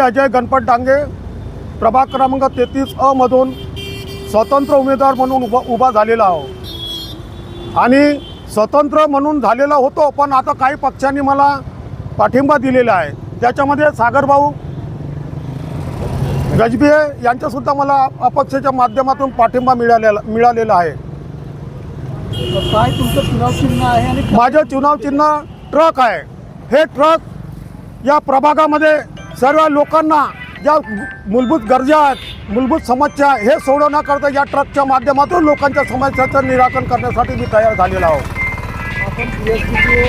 अजय गणपत डांगे प्रभाग क्रमांक 33 मधून स्वतंत्र उमेदवार म्हणून उभा झालेला आहो आणि स्वतंत्र म्हणून झालेला होतो, पण आता काही पक्षांनी मला पाठिंबा दिलेला आहे। त्याच्यामध्ये सागरभाऊ गजबिये यांच्यासुद्धा मला अपक्षाच्या माध्यमातून पाठिंबा मिळालेला आहे। काय तुमचं चुनाव चिन्ह आहे? आणि माझं चुनाव चिन्ह ट्रक आहे। हे ट्रक या प्रभागामध्ये सर्व लोकांना ज्या मूलभूत गरजा आहेत, मूलभूत समस्या हे सोडवण्याकरता या ट्रकच्या माध्यमातून लोकांच्या समस्याचं निराकरण करण्यासाठी मी तयार झालेला आहोत। आपण BSPचे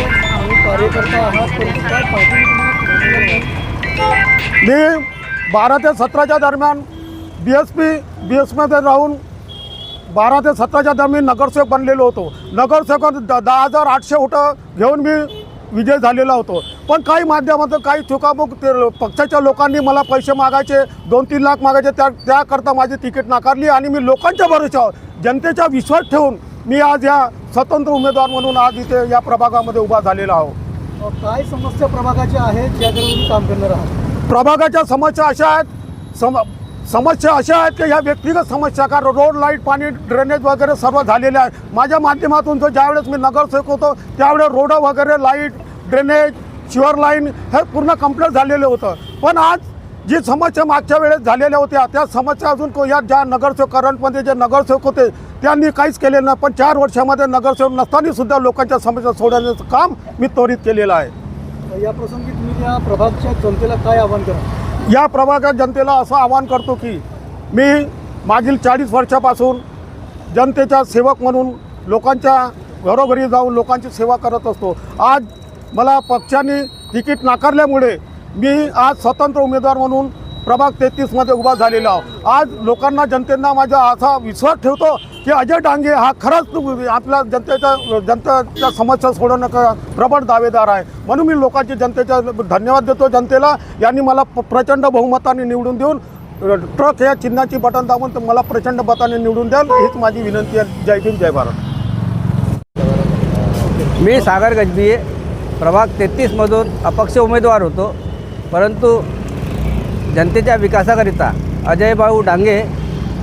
कार्यकर्ता आहात, परंतु काय पार्टी मी 12 ते 17च्या दरम्यान BSPमध्ये राहून 12 ते 17च्या दरम्यान नगरसेवक बनलेलो होतो। नगरसेवक 10,800 वोटं घेऊन मी विजय झालेला होतो, पण काही माध्यमातून काही चुकामुक पक्षाच्या लोकांनी मला पैसे मागायचे, 2-3 लाख मागायचे, त्याकरता माझी तिकीट नाकारली आणि मी लोकांच्या भरोशावर जनतेचा विश्वास ठेवून मी आज या स्वतंत्र उमेदवार म्हणून आज इथे या प्रभागामध्ये उभा झालेला आहो। काय समस्या प्रभागाच्या आहेत ज्याकडे तुम्ही काम करणार आहात? प्रभागाच्या समस्या अशा आहेत, समस्या अशा आहेत की ह्या व्यक्तिगत समस्या, कारण रोड, लाईट, पाणी, ड्रेनेज वगैरे सर्व झालेले आहेत। माझ्या माध्यमातून जो ज्यावेळेस मी नगरसेवक होतो त्यावेळेस रोड वगैरे, लाईट, ड्रेनेज, शिवर लाईन हे पूर्ण कंप्लीट झालेलं होतं, पण आज जी समस्या मागच्या वेळेस झालेल्या होत्या त्या समस्या अजून या ज्या नगरसेवक करंटमध्ये जे नगरसेवक होते त्यांनी काहीच केलेलं नाही, पण 4 वर्षामध्ये नगरसेवक नसताना सुद्धा लोकांच्या समस्या सोडवण्याचं काम मी त्वरित केलेलं आहे। या प्रसंगी तुम्ही या प्रभागाच्या जनतेला काय आवाहन करा? या प्रभागात जनतेला असं आवाहन करतो की मी मागील 40 वर्षापासून जनतेचा सेवक म्हणून लोकांच्या घरोघरी जाऊन लोकांची सेवा करत असतो। आज मला पक्षाने तिकीट नाकारल्यामुळे मी आज स्वतंत्र उमेदवार म्हणून प्रभाग 33मध्ये उभा झालेला आहो। आज लोकांना, जनतेला माझा असा विश्वास ठेवतो की अजय डांगे हा खरंच आपल्या जनतेच्या समस्या सोडवण्याचा प्रबळ दावेदार आहे, म्हणून मी लोकांची जनतेचा धन्यवाद देतो। जनतेला यांनी मला प्रचंड बहुमताने निवडून देऊन ट्रक या चिन्हाची बटन दाबून मला प्रचंड मताने निवडून द्याल हीच माझी विनंती आहे। जय भीम, जय भारत। मी सागर गजबिये प्रभाग 33मधून अपक्ष उमेदवार होतो, परंतु जनतेच्या विकासाकरिता अजयभाऊ डांगे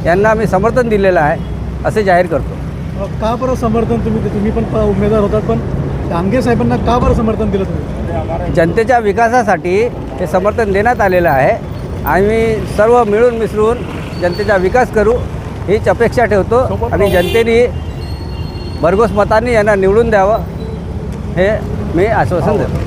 यांना मी समर्थन दिलेलं आहे असे जाहीर करतो। का बरं समर्थन? तुम्ही पण उमेदवार होतात, पण डांगे साहेबांना का बरं समर्थन दिलं तुम्ही? जनतेच्या विकासासाठी हे समर्थन देण्यात आलेलं आहे। आम्ही सर्व मिळून मिसळून जनतेचा विकास करू हीच अपेक्षा ठेवतो आणि जनतेने भरघोस मतांनी यांना निवडून द्यावं हे मी आश्वासन देतो।